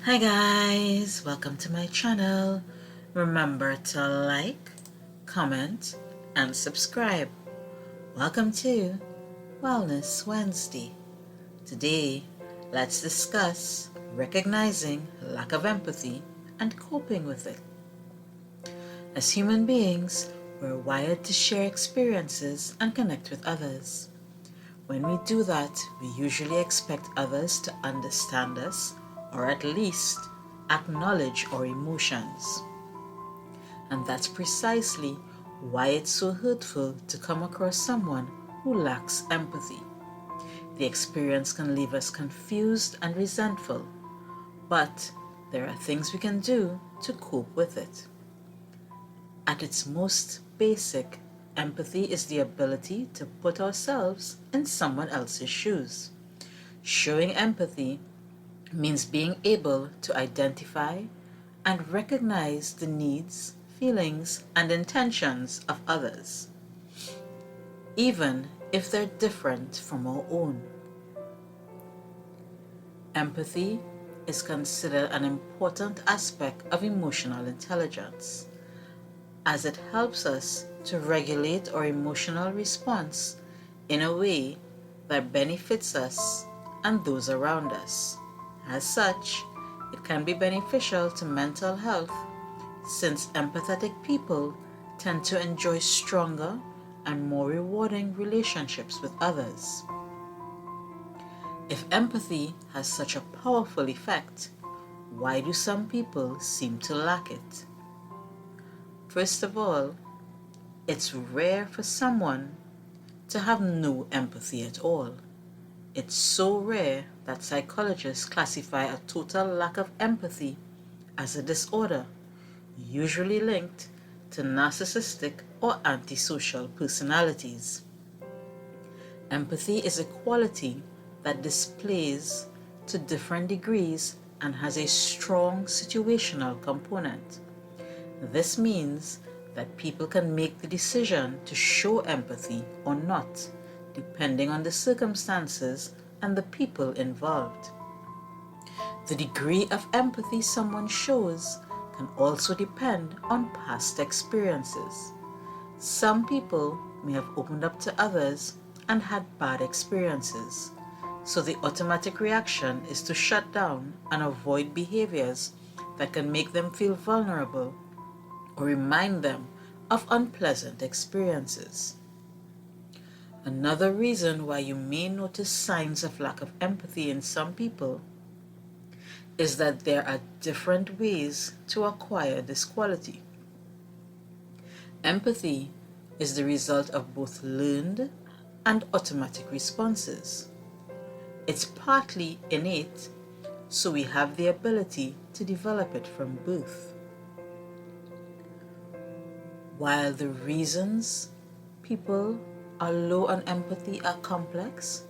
Hi guys, welcome to my channel. Remember to like, comment, and subscribe. Welcome to Wellness Wednesday. Today, let's discuss recognizing lack of empathy and coping with it. As human beings, we're wired to share experiences and connect with others. When we do that, we usually expect others to understand us or at least acknowledge our emotions. And that's precisely why it's so hurtful to come across someone who lacks empathy. The experience can leave us confused and resentful, but there are things we can do to cope with it. At its most basic, empathy is the ability to put ourselves in someone else's shoes. Showing empathy means being able to identify and recognize the needs, feelings, and intentions of others, even if they're different from our own. Empathy is considered an important aspect of emotional intelligence, as it helps us to regulate our emotional response in a way that benefits us and those around us. As such, it can be beneficial to mental health since empathetic people tend to enjoy stronger and more rewarding relationships with others. If empathy has such a powerful effect, why do some people seem to lack it? First of all, it's rare for someone to have no empathy at all. It's so rare that psychologists classify a total lack of empathy as a disorder, usually linked to narcissistic or antisocial personalities. Empathy is a quality that displays to different degrees and has a strong situational component. This means that people can make the decision to show empathy or not, depending on the circumstances and the people involved. The degree of empathy someone shows can also depend on past experiences. Some people may have opened up to others and had bad experiences, so the automatic reaction is to shut down and avoid behaviors that can make them feel vulnerable or remind them of unpleasant experiences. Another reason why you may notice signs of lack of empathy in some people is that there are different ways to acquire this quality. Empathy is the result of both learned and automatic responses. It's partly innate, so we have the ability to develop it from birth. While the reasons people are low on empathy are complex,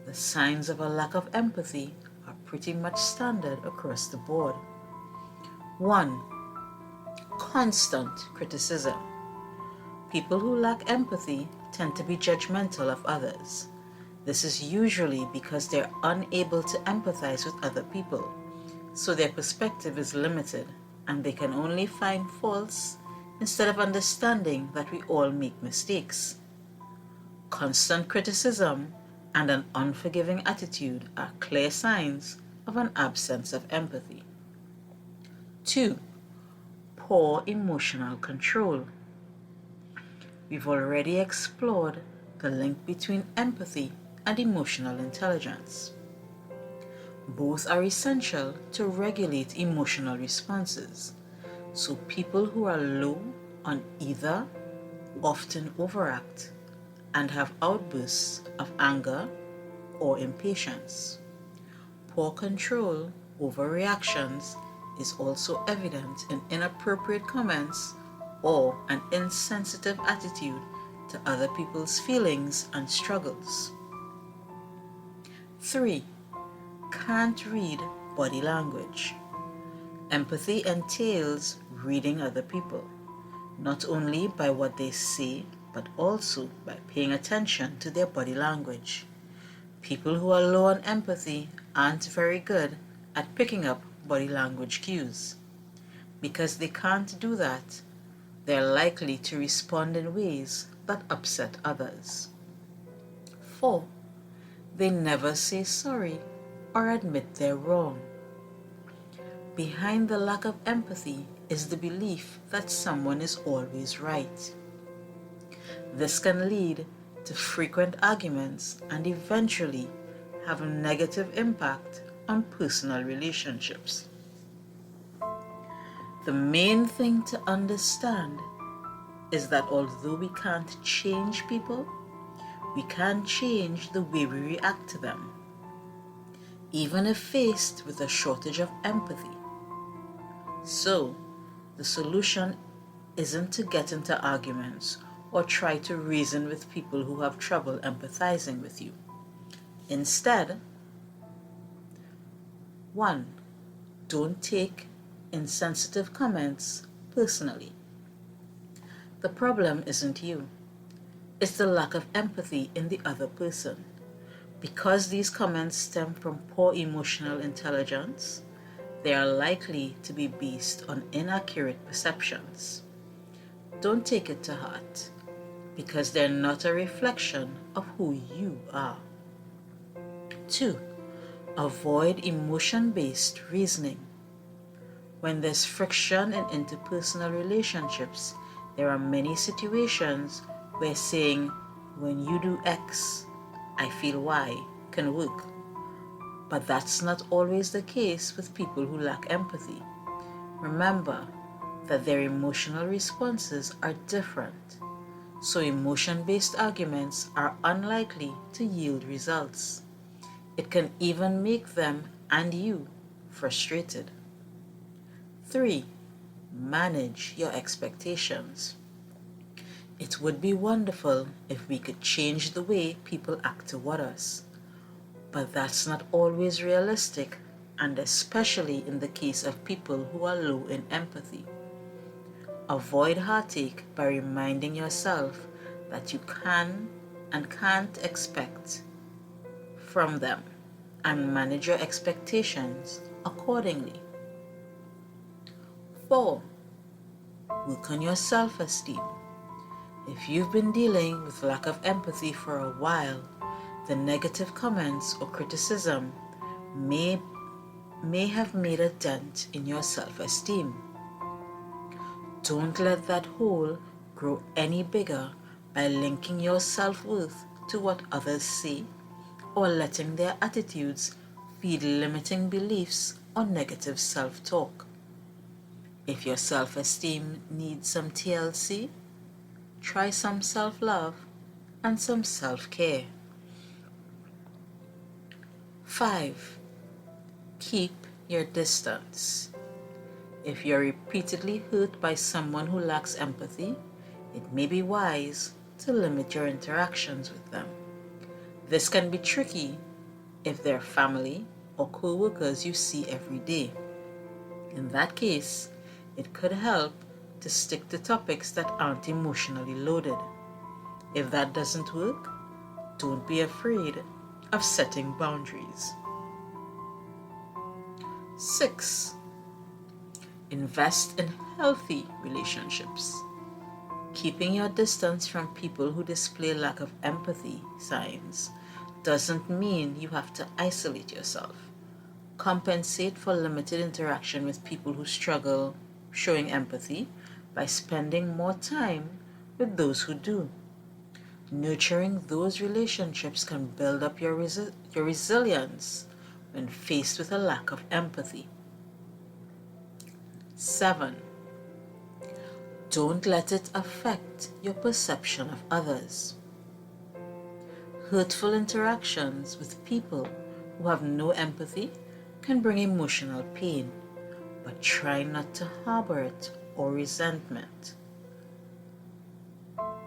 the signs of a lack of empathy are pretty much standard across the board. 1. Constant criticism. People who lack empathy tend to be judgmental of others. This is usually because they're unable to empathize with other people, so their perspective is limited and they can only find faults instead of understanding that we all make mistakes. Constant criticism and an unforgiving attitude are clear signs of an absence of empathy. 2. Poor emotional control. We've already explored the link between empathy and emotional intelligence. Both are essential to regulate emotional responses, so people who are low on either often overact and have outbursts of anger or impatience. Poor control over reactions is also evident in inappropriate comments or an insensitive attitude to other people's feelings and struggles. 3. Can't read body language. Empathy entails reading other people, not only by what they say, but also by paying attention to their body language. People who are low on empathy aren't very good at picking up body language cues. Because they can't do that, they're likely to respond in ways that upset others. 4. They never say sorry or admit they're wrong. Behind the lack of empathy is the belief that someone is always right. This can lead to frequent arguments and eventually have a negative impact on personal relationships. The main thing to understand is that although we can't change people, we can change the way we react to them, even if faced with a shortage of empathy. So, the solution isn't to get into arguments or try to reason with people who have trouble empathizing with you. Instead, 1. Don't take insensitive comments personally. The problem isn't you. It's the lack of empathy in the other person. Because these comments stem from poor emotional intelligence, they are likely to be based on inaccurate perceptions. Don't take it to heart, because they're not a reflection of who you are. 2. Avoid emotion-based reasoning. When there's friction in interpersonal relationships, there are many situations where saying, "when you do X, I feel Y," can work. But that's not always the case with people who lack empathy. Remember that their emotional responses are different, so emotion-based arguments are unlikely to yield results. It can even make them and you frustrated. 3. Manage your expectations. It would be wonderful if we could change the way people act toward us, but that's not always realistic, and especially in the case of people who are low in empathy. Avoid heartache by reminding yourself that you can and can't expect from them, and manage your expectations accordingly. 4. Work on your self-esteem. If you've been dealing with lack of empathy for a while, the negative comments or criticism may have made a dent in your self-esteem. Don't let that hole grow any bigger by linking your self-worth to what others say or letting their attitudes feed limiting beliefs or negative self-talk. If your self-esteem needs some TLC, try some self-love and some self-care. 5. Keep your distance. If you're repeatedly hurt by someone who lacks empathy, it may be wise to limit your interactions with them. This can be tricky if they're family or co-workers you see every day. In that case, it could help to stick to topics that aren't emotionally loaded. If that doesn't work, don't be afraid of setting boundaries. 6. Invest in healthy relationships. Keeping your distance from people who display lack of empathy signs doesn't mean you have to isolate yourself. Compensate for limited interaction with people who struggle showing empathy by spending more time with those who do. Nurturing those relationships can build up your resilience when faced with a lack of empathy. 7. Don't let it affect your perception of others. Hurtful interactions with people who have no empathy can bring emotional pain, but try not to harbor it or resentment.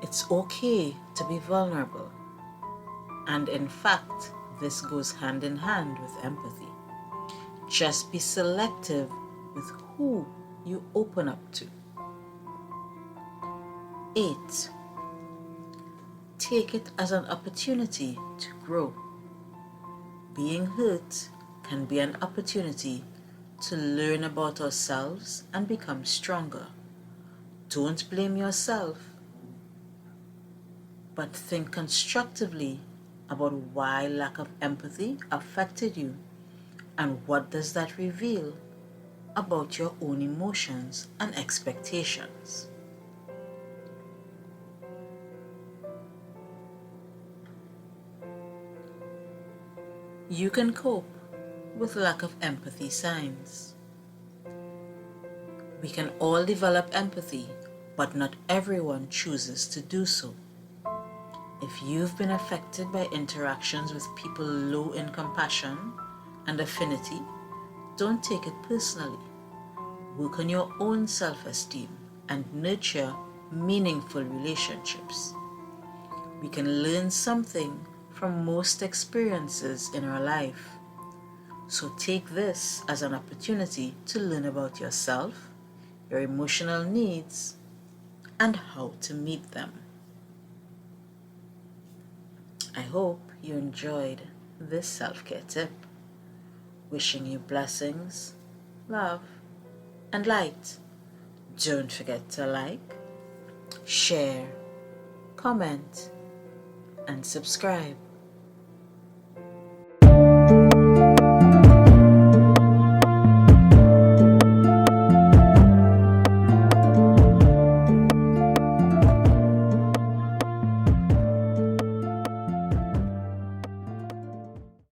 It's okay to be vulnerable, and in fact, this goes hand in hand with empathy. Just be selective with who you open up to. 8. Take it as an opportunity to grow. Being hurt can be an opportunity to learn about ourselves and become stronger. Don't blame yourself, but think constructively about why lack of empathy affected you and what does that reveal about your own emotions and expectations. You can cope with lack of empathy signs. We can all develop empathy, but not everyone chooses to do so. If you've been affected by interactions with people low in compassion and affinity, don't take it personally. Work on your own self-esteem and nurture meaningful relationships. We can learn something from most experiences in our life. So take this as an opportunity to learn about yourself, your emotional needs, and how to meet them. I hope you enjoyed this self-care tip. Wishing you blessings, love, and light. Don't forget to like, share, comment, and subscribe.